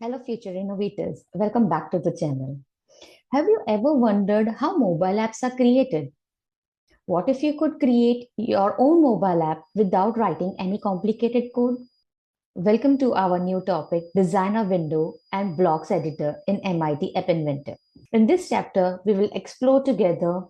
Hello, future innovators. Welcome back to the channel. Have you ever wondered how mobile apps are created? What if you could create your own mobile app without writing any complicated code? Welcome to our new topic, Designer Window and Blocks Editor in MIT App Inventor. In this chapter, we will explore together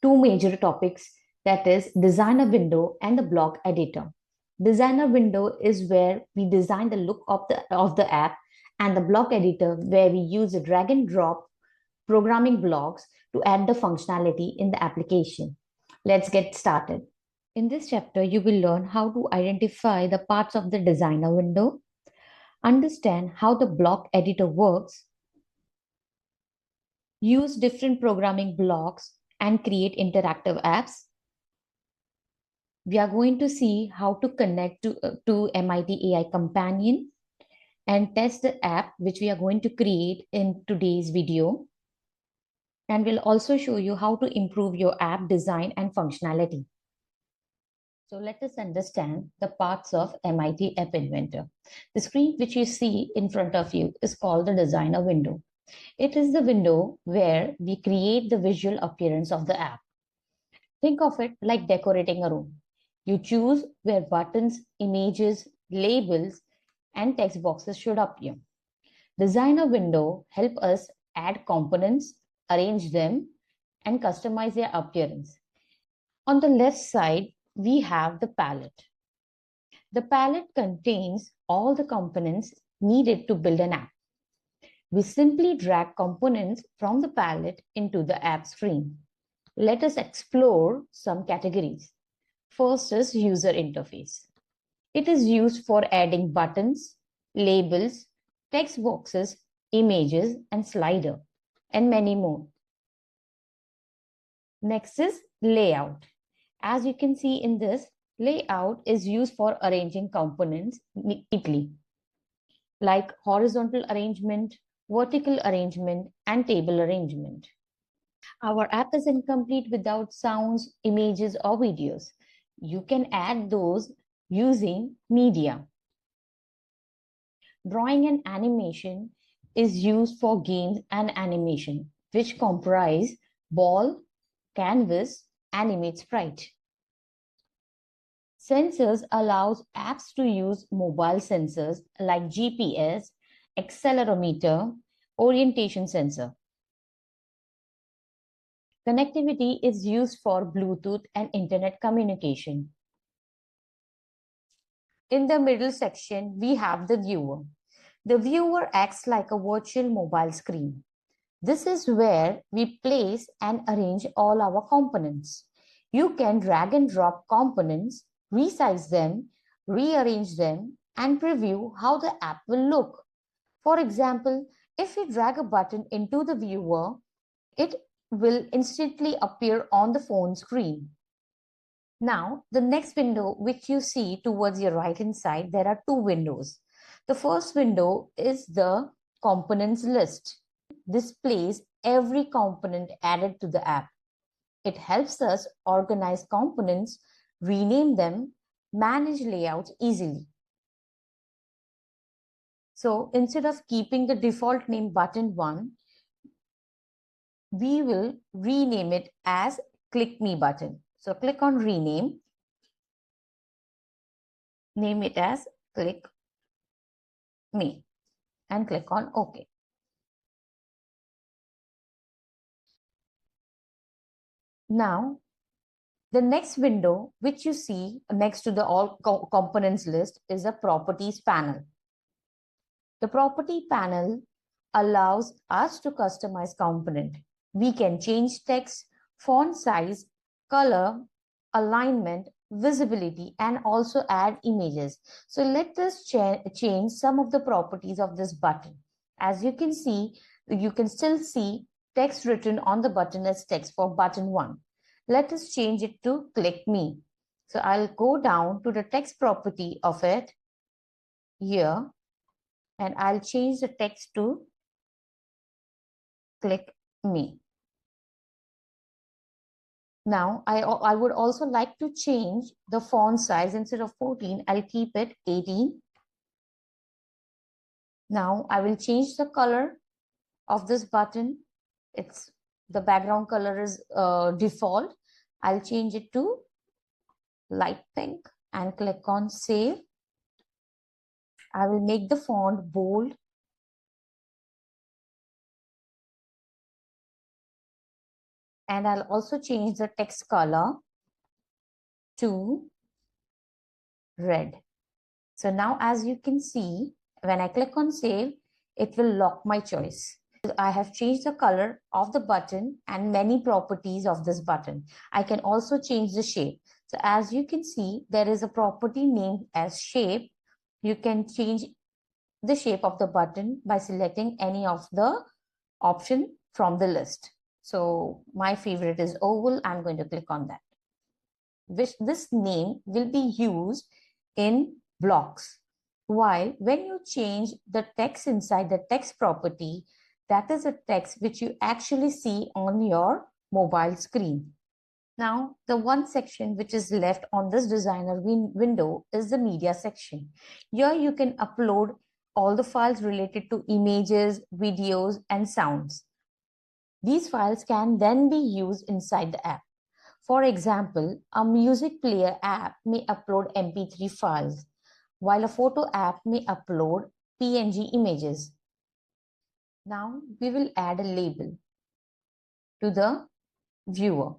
two major topics, that is Designer Window and the Block Editor. Designer Window is where we design the look of the app, and the Block Editor where we use a drag and drop programming blocks to add the functionality in the application. Let's get started. In this chapter, you will learn how to identify the parts of the designer window, understand how the block editor works, use different programming blocks, and create interactive apps. We are going to see how to connect to MIT AI Companion and test the app which we are going to create in today's video. And we'll also show you how to improve your app design and functionality. So let us understand the parts of MIT App Inventor. The screen which you see in front of you is called the designer window. It is the window where we create the visual appearance of the app. Think of it like decorating a room. You choose where buttons, images, labels, and text boxes should appear. Designer window help us add components, arrange them, and customize their appearance. On the left side, we have the palette. The palette contains all the components needed to build an app. We simply drag components from the palette into the app screen. Let us explore some categories. First is user interface. It is used for adding buttons, labels, text boxes, images, and slider, and many more. Next is layout. As you can see in this, layout is used for arranging components neatly, like horizontal arrangement, vertical arrangement, and table arrangement. Our app is incomplete without sounds, images, or videos. You can add those using media. Drawing and animation is used for games and animation, which comprise ball, canvas, animate sprite. Sensors allows apps to use mobile sensors like GPS, accelerometer, orientation sensor. Connectivity is used for Bluetooth and internet communication. In the middle section, we have the viewer. The viewer acts like a virtual mobile screen. This is where we place and arrange all our components. You can drag and drop components, resize them, rearrange them, and preview how the app will look. For example, if we drag a button into the viewer, it will instantly appear on the phone screen. Now, the next window which you see towards your right hand side, there are two windows. The first window is the components list. Displays every component added to the app. It helps us organize components, rename them, manage layouts easily. So instead of keeping the default name button 1, we will rename it as Click Me button. So click on rename, name it as Click Me, and click on OK. Now, the next window which you see next to the all components list is a properties panel. The property panel allows us to customize component. We can change text, font size, color, alignment, visibility, and also add images. So let us change some of the properties of this button. As you can see, you can still see text written on the button as text for button 1. Let us change it to Click Me. So I'll go down to the text property of it here, and I'll change the text to Click Me. Now, I would also like to change the font size. Instead of 14, I'll keep it 18. Now I will change the color of this button. It's the background color is default. I'll change it to light pink and click on save. I will make the font bold. And I'll also change the text color to red. So now as you can see, when I click on save, it will lock my choice. I have changed the color of the button and many properties of this button. I can also change the shape. So as you can see, there is a property named as shape. You can change the shape of the button by selecting any of the option from the list. So my favorite is oval. I'm going to click on that. This name will be used in blocks. While when you change the text inside the text property, that is a text which you actually see on your mobile screen. Now, the one section which is left on this designer window is the media section. Here you can upload all the files related to images, videos, and sounds. These files can then be used inside the app. For example, a music player app may upload MP3 files, while a photo app may upload PNG images. Now we will add a label to the viewer.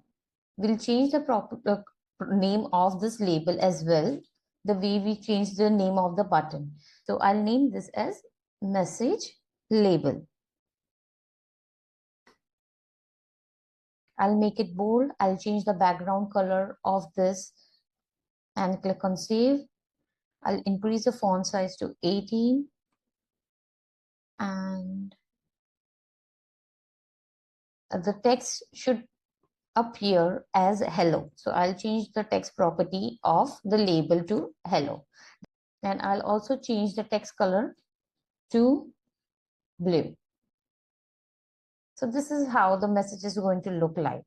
We'll change the name of this label as well, the way we change the name of the button. So I'll name this as message label. I'll make it bold. I'll change the background color of this and click on save. I'll increase the font size to 18 and the text should appear as hello. So I'll change the text property of the label to hello. And I'll also change the text color to blue. So this is how the message is going to look like.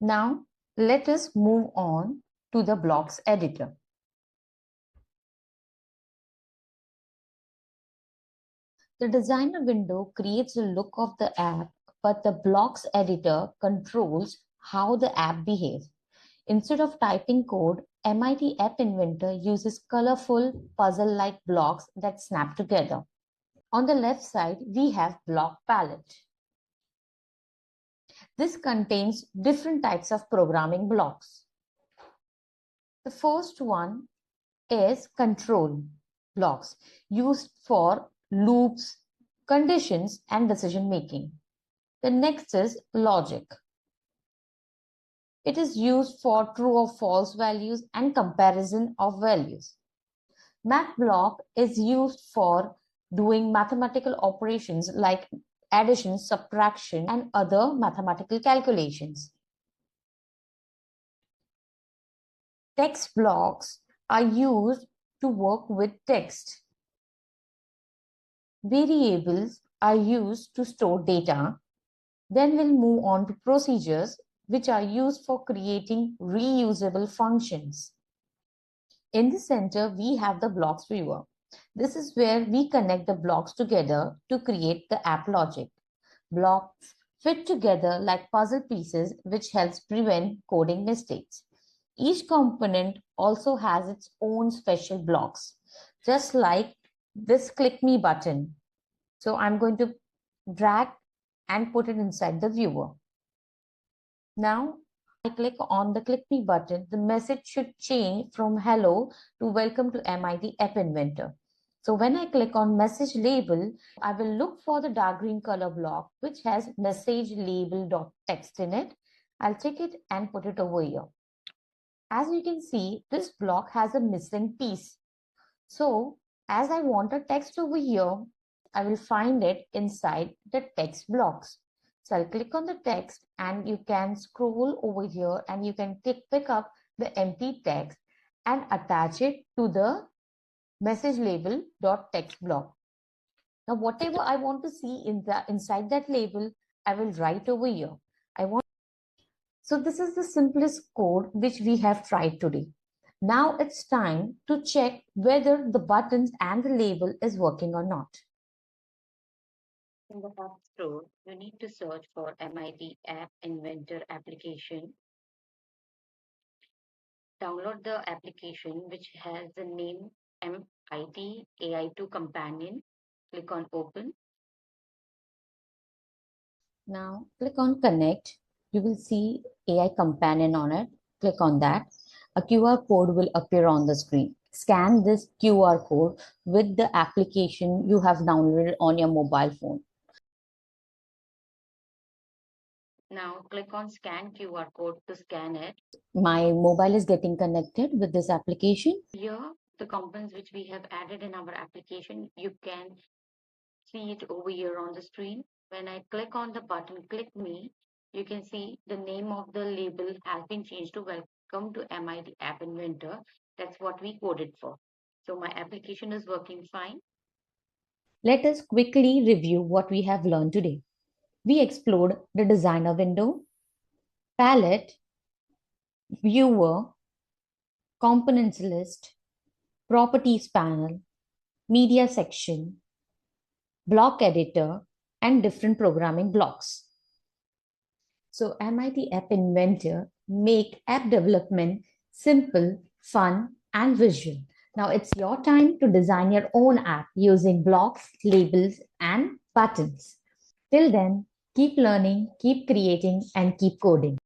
Now let us move on to the blocks editor. The designer window creates the look of the app, but the blocks editor controls how the app behaves. Instead of typing code, MIT App Inventor uses colorful puzzle-like blocks that snap together. On the left side, we have block palette. This contains different types of programming blocks. The first one is control blocks used for loops, conditions, and decision making. The next is logic. It is used for true or false values and comparison of values. Math block is used for doing mathematical operations like addition, subtraction, and other mathematical calculations. Text blocks are used to work with text. Variables are used to store data. Then we'll move on to procedures, which are used for creating reusable functions. In the center, we have the blocks viewer. This is where we connect the blocks together to create the app logic. Blocks fit together like puzzle pieces, which helps prevent coding mistakes. Each component also has its own special blocks, just like this click me button. So I'm going to drag and put it inside the viewer. Now I click on the click me button, the message should change from hello to welcome to MIT App Inventor. So when I click on message label, I will look for the dark green color block, which has message label.text in it. I'll take it and put it over here. As you can see, this block has a missing piece. So as I want a text over here, I will find it inside the text blocks. So I'll click on the text and you can scroll over here and you can pick up the empty text and attach it to the message label.text block. Now, whatever I want to see inside that label, I will write over here. So this is the simplest code which we have tried today. Now it's time to check whether the buttons and the label is working or not. In the App Store, you need to search for MIT App Inventor application. Download the application which has the name MIT AI2 Companion. Click on Open. Now click on Connect. You will see AI Companion on it. Click on that. A QR code will appear on the screen. Scan this QR code with the application you have downloaded on your mobile phone. Now click on Scan QR code to scan it. My mobile is getting connected with this application. Here, the components which we have added in our application, you can see it over here on the screen. When I click on the button, click me, you can see the name of the label has been changed to Welcome to MIT App Inventor. That's what we coded for. So my application is working fine. Let us quickly review what we have learned today. We explored the designer window, palette, viewer, components list, properties panel, media section, block editor, and different programming blocks. So MIT App Inventor make app development simple, fun, and visual. Now it's your time to design your own app using blocks, labels, and buttons. Till then, keep learning, keep creating, and keep coding.